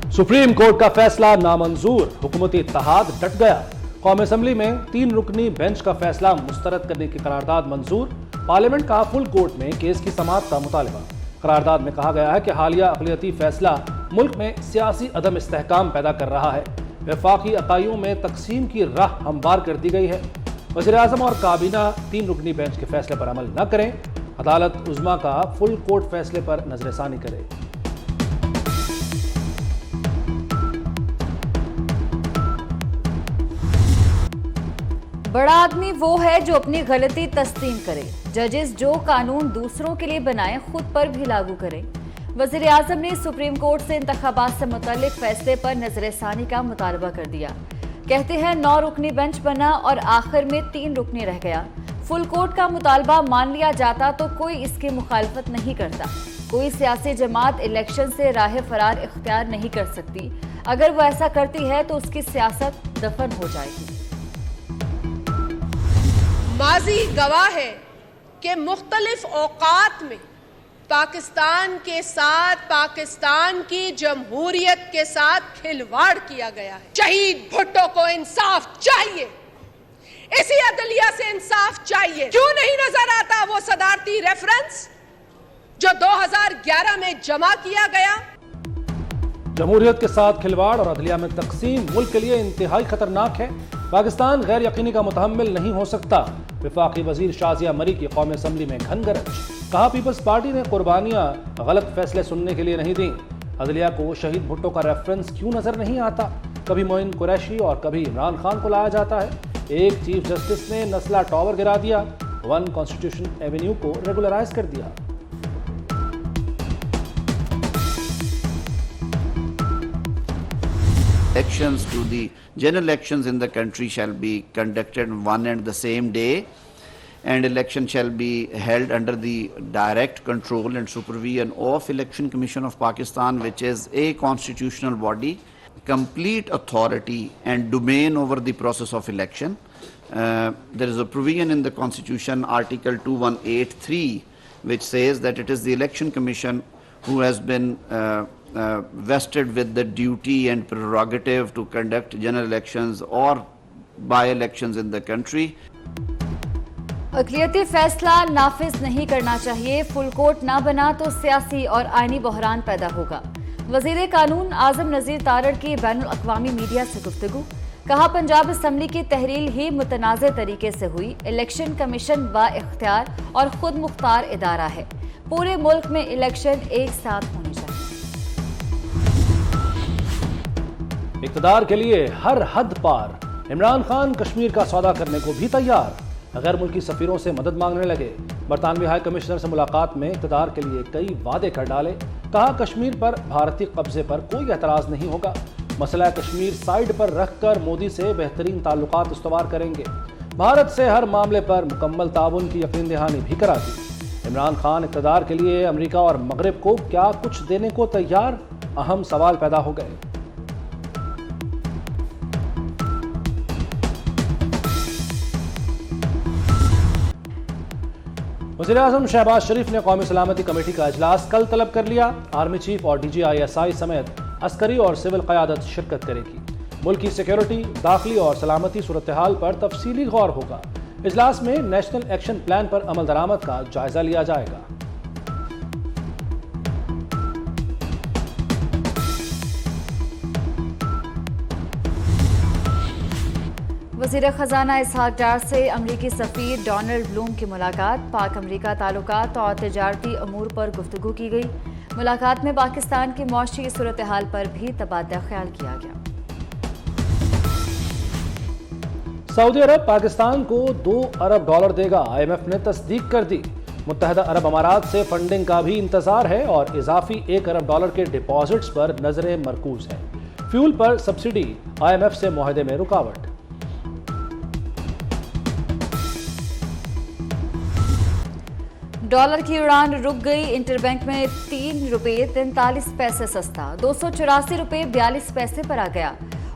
Supreme court का फैसला नामंजूर, हुकूमती इत्तेहाद डट गया। कौमी असम्बली में 3 रुकनी बेंच का फैसला मुस्तरद करने की करारदाद मंजूर। पार्लियामेंट का फुल कोर्ट में केस की समाअत का मुतालबा। करारदाद में कहा गया है कि हालिया अक़लियती फैसला मुल्क में सियासी अदम इस्तेहकाम पैदा कर रहा है। वफाकी अकाइयों में तकसीम की राह हमवार कर दी गई है। वज़ीर-ए-आज़म और काबीना 3 रुकनी बेंच के फैसले पर अमल न करें। अदालत उज़्मा का फुल कोर्ट फैसले पर नजरसानी करे। बड़ा आदमी वो है जो अपनी गलती तस्लीम करे। जजेस जो कानून दूसरों के लिए बनाए खुद पर भी लागू करें। वज़ीर-ए-आज़म ने सुप्रीम कोर्ट से इंतखाबात से मुताल्लिक फैसले पर नजरसानी का मुतालबा कर दिया। कहते हैं 9 रुकनी बेंच बना और आखिर में 3 रुकनी रह गया। फुल कोर्ट का मुतालबा मान लिया जाता तो कोई इसकी मुखालफत नहीं करता। कोई सियासी जमात इलेक्शन से राह फरार इख्तियार नहीं कर सकती। अगर वो ऐसा करती है तो उसकी सियासत दफन हो जाएगी। माजी गवाह है कि मुख्तलिफ औकात में पाकिस्तान के साथ, पाकिस्तान की जमहूरियत के साथ खिलवाड़ किया गया है। शहीद भुट्टो को इंसाफ चाहिए, इसी अदलिया से इंसाफ चाहिए। क्यों नहीं नजर आता वो सदारती रेफरेंस जो 2011 में जमा किया गया? जमहूरियत के साथ खिलवाड़ और अदलिया में तकसीम मुल्क के लिए इंतहाई खतरनाक है। पाकिस्तान गैर यकीनी का मुतहम्मिल नहीं हो सकता। वफाकी वजीर शाजिया मरी की कौमी असम्बली में घनगरज। कहा पीपल्स पार्टी ने कुर्बानियां गलत फैसले सुनने के लिए नहीं दी। अदलिया को शहीद भुट्टो का रेफरेंस क्यों नजर नहीं आता? कभी मोइन कुरैशी और कभी इमरान खान को लाया जाता है। एक चीफ जस्टिस ने नस्ला टावर गिरा दिया, 1 कॉन्स्टिट्यूशन एवेन्यू को रेगुलराइज कर दिया। Elections to the general elections in the country shall be conducted one and the same day, and election shall be held under the direct control and supervision of Election Commission of Pakistan, which is a constitutional body, complete authority and domain over the process of election. There is a provision in the Constitution, Article 2183, which says that it is the Election Commission who has been vested with the duty and prerogative to conduct general elections or by-elections in the country. अक़लियती फैसला नाफिज नहीं करना चाहिए। Full court ना बना तो सियासी और आईनी बहरान पैदा होगा। वज़ीर कानून आज़म नज़ीर तारड़ की बैनुल-अक़वामी मीडिया से गुफ्तगू। कहा पंजाब असम्बली की तहरील ही मुतनाज़े तरीके से हुई। इलेक्शन कमीशन बा-इख्तियार और खुद मुख्तार इदारा है। पूरे मुल्क में इलेक्शन एक साथ होने चाहिए। इक़्तिदार के लिए हर हद पार। इमरान खान कश्मीर का सौदा करने को भी तैयार। गैर मुल्की सफीरों से मदद मांगने लगे। बरतानवी हाई कमिश्नर से मुलाकात में इक़्तिदार के लिए कई वादे कर डाले। कहा कश्मीर पर भारतीय कब्जे पर कोई एतराज़ नहीं होगा। मसला कश्मीर साइड पर रखकर मोदी से बेहतरीन ताल्लुकात इस्तवार करेंगे। भारत से हर मामले पर मुकम्मल ताउन की यकीन दहानी भी करा दी। इमरान खान इक़्तिदार के लिए अमेरिका और मगरब को क्या कुछ देने को तैयार? अहम सवाल पैदा हो गए। वज़ीर-ए-आज़म शहबाज शरीफ ने कौमी सलामती कमेटी का इजलास कल तलब कर लिया। आर्मी चीफ और DGISI समेत अस्करी और सिविल क़यादत शिरकत करेगी। मुल्क की सिक्योरिटी, दाखिली और सलामती सूरत हाल पर तफसीली गौर होगा। इजलास में नेशनल एक्शन प्लान पर अमल दरामद का जायजा लिया जाएगा। वज़ीर ख़जाना इसहाक डार से अमरीकी सफ़ीर डोनाल्ड ब्लूम की मुलाकात। पाक अमरीका ताल्लुकात और तजारती अमूर पर गुफ्तगू की गई। मुलाकात में पाकिस्तान की मौशी सूरत हाल पर भी तबादला ख्याल किया गया। सऊदी अरब पाकिस्तान को $2 अरब देगा। IMF ने तस्दीक कर दी। मुत्तहदा अरब अमारात से फंडिंग का भी इंतजार है और इजाफी $1 अरब के डिपॉजिट्स पर नजरें मरकूज है। फ्यूल पर सब्सिडी, IMF से मुआहदे में रुकावट। डॉलर की उड़ान रुक गई। इंटरबैंक में ₹3.43 सस्ता, ₹284.42 पर आ गया।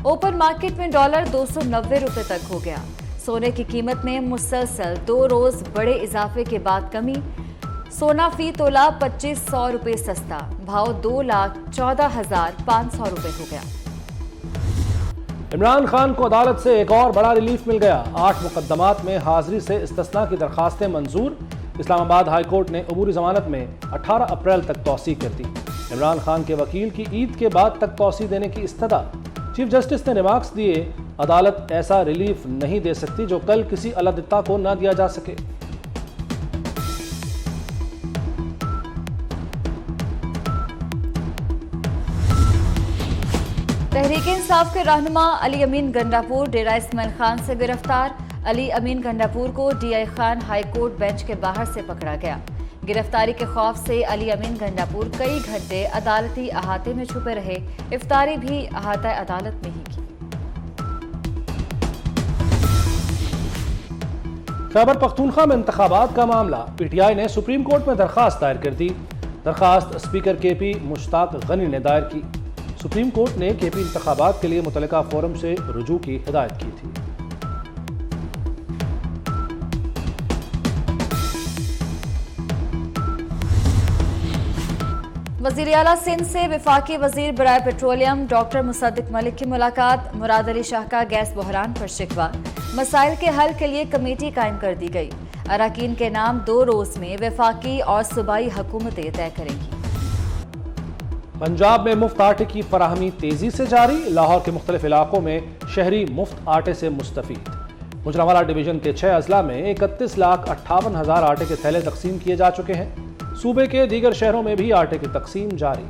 ओपन मार्केट में डॉलर ₹290 तक हो गया। सोने की कीमत में मुसलसल 2 रोज बड़े इजाफे के बाद कमी। सोना फी तोला 2500 रुपए सस्ता, भाव 2,14,500 रुपए हो गया। इमरान खान को अदालत से एक और बड़ा रिलीफ मिल गया। 8 मुकदमात में हाजिरी से इस्तिस्ना की दरखास्तें मंजूर। इस्लामाबाद हाई कोर्ट ने अबूरी जमानत में 18 अप्रैल तक तौसीक कर दी। इमरान खान के वकील की ईद के बाद तक तौसीक देने की इस्तदा। चीफ जस्टिस ने रिमार्क्स दिए, अदालत ऐसा रिलीफ नहीं दे सकती जो कल किसी अलदिता को न दिया जा सके। तहरीक इंसाफ के रहनुमा अली अमीन गंडापुर डेरा इस्माइल खान से गिरफ्तार। अली अमीन गंडापुर को DI Khan high court bench के बाहर से पकड़ा गया। गिरफ्तारी के खौफ से अली अमीन गंडापुर कई घंटे अदालती अहाते में छुपे रहे। इफ्तारी भी अहाता अदालत में ही की। खैबर पख्तूनख्वा में इंतखाबात का मामला। पीटीआई ने सुप्रीम कोर्ट में दरखास्त दायर कर दी। दरखास्त स्पीकर केपी मुश्ताक गनी ने दायर की। सुप्रीम कोर्ट ने केपी इंतखाबात के लिए मुतल्लिका फोरम से रुजू की हिदायत की थी। वज़ीर आला सिंध से वफाकी वजीर बराए पेट्रोलियम डॉक्टर मुसद्दिक मलिक की मुलाकात। मुराद अली शाह का गैस बहरान पर शिकवा। मसाइल के हल के लिए कमेटी कायम कर दी गई। अरकान के नाम 2 रोज में वफाकी और सूबाई हुकूमतें तय करेंगी। पंजाब में मुफ्त आटे की फराहमी तेजी से जारी। लाहौर के मुख्तलिफ इलाकों में शहरी मुफ्त आटे से मुस्तफीद। गुजरांवाला डिवीजन के 6 अजला में 31,58,000 आटे के थैले तकसीम किए जा चुके हैं। सूबे के दीगर शहरों में भी आटे की तकसीम जारी।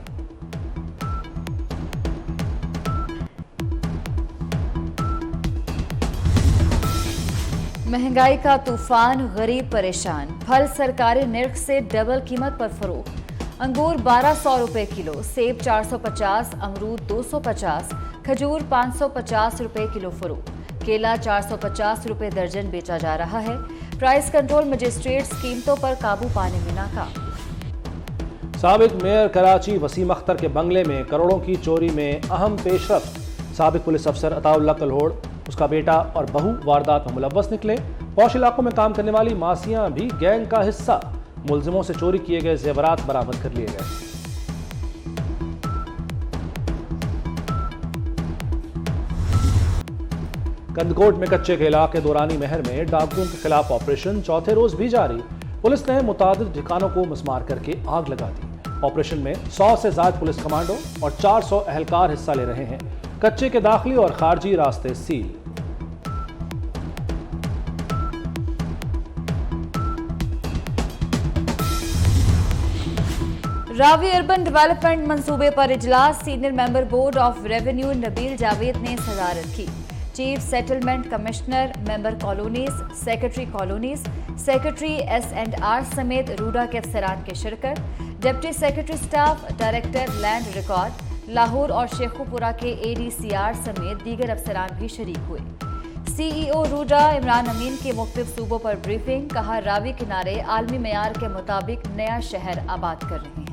महंगाई का तूफान, गरीब परेशान। फल सरकारी निर्ख से डबल कीमत पर फरोख्त। अंगूर 1200 रुपए किलो, सेब 450, अमरूद 250, खजूर 550 रुपए किलो फरोख्त। केला 450 रुपए दर्जन बेचा जा रहा है। प्राइस कंट्रोल मजिस्ट्रेट्स कीमतों पर काबू पाने में नाकाम। साबिक मेयर कराची वसीम अख्तर के बंगले में करोड़ों की चोरी में अहम पेशरफ्त। साबिक पुलिस अफसर अताउल्लाह कल्होड़, उसका बेटा और बहू वारदात में मुलव्वस निकले। पौश इलाकों में काम करने वाली मासियां भी गैंग का हिस्सा। मुलजिमों से चोरी किए गए जेवरात बरामद कर लिए गए। कंदकोट में कच्चे के इलाके दौरानी महर में डाकुओं के खिलाफ ऑपरेशन चौथे रोज भी जारी। पुलिस ने मुतादिद ठिकानों को मिसमार करके आग लगा दी। ऑपरेशन में 100 से ज्यादा पुलिस कमांडो और 400 अहलकार हिस्सा ले रहे हैं। कच्चे के दाखिली और खारजी रास्ते सील। रावी अर्बन डेवलपमेंट मंसूबे पर इजलास। Senior member board of revenue Nabeel Javed ने सदारत की। Chief settlement commissioner, member colonies, secretary colonies, secretary S&R समेत रूडा के अफसरान की शिरकत। Deputy secretary staff, director land record, Lahore और शेखुपुरा के ADCR समेत दीगर अफसरान भी शरीक हुए। CEO रूडा इमरान अमीन की मुख्तलिफ सूबों पर ब्रीफिंग। कहा, रावी किनारे आलमी मेयार के मुताबिक नया शहर आबाद कर रहे हैं।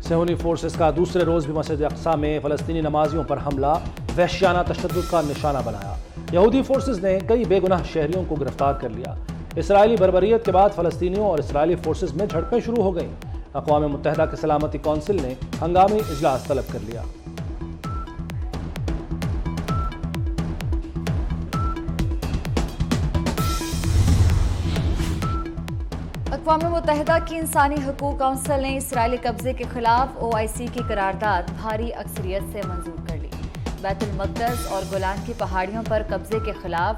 सहूनी फोर्सेस का दूसरे रोज भी मस्जिद अक्सा में फलस्तीनी नमाजियों पर हमला वहशियाना तशद्दुद का निशाना बनाया। यहूदी फोर्सेस ने कई बेगुनाह शहरियों को गिरफ्तार कर लिया। इसराइली बर्बरियत के बाद फलस्तीनियों और इसराइली फोर्सेस में झड़पें शुरू हो गईं। अक़वाम मुत्तहिदा की सलामती कौंसिल ने हंगामी इजलास तलब कर लिया। अक़वाम मुत्तहिदा की इंसानी हकूक़ कौंसिल ने इसराइली कब्जे के खिलाफ OIC की करारदाद भारी अक्सरियत से मंजूर कर ली। बैतुल मक़दस और गोलान की पहाड़ियों पर कब्जे के खिलाफ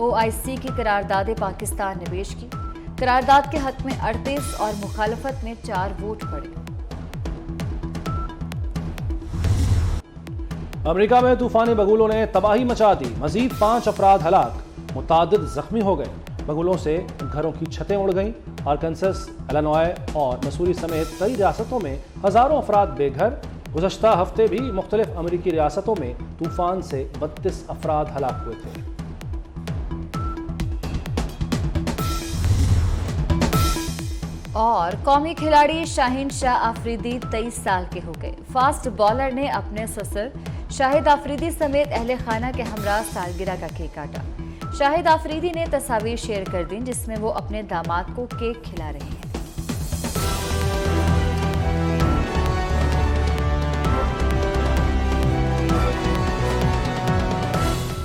OIC की करारदाद पाकिस्तान ने पेश की। करारदाद के हक में 38 और मुखालफत में 4 वोट पड़े। अमेरिका में तूफानी बगुलों ने तबाही मचा दी। मजीद 5 अफराद हलाक, मुतादिद जख्मी हो गए। बगुलों से घरों की छतें उड़ गईं। आर्कनसस, इलिनॉय और मसूरी समेत कई रियासतों में हजारों अफराद बेघर। गुज़श्ता हफ्ते भी मुख्तलिफ अमरीकी रियासतों में तूफान से 32 अफराद हलाक हुए थे। और कौमी खिलाड़ी शाहीन शाह आफरीदी 23 साल के हो गए। फास्ट बॉलर ने अपने ससुर शाहिद आफरीदी समेत अहले खाना के हमरा सालगिरह का केक काटा। शाहिद आफरीदी ने तस्वीर शेयर कर दी जिसमें वो अपने दामाद को केक खिला रहे हैं।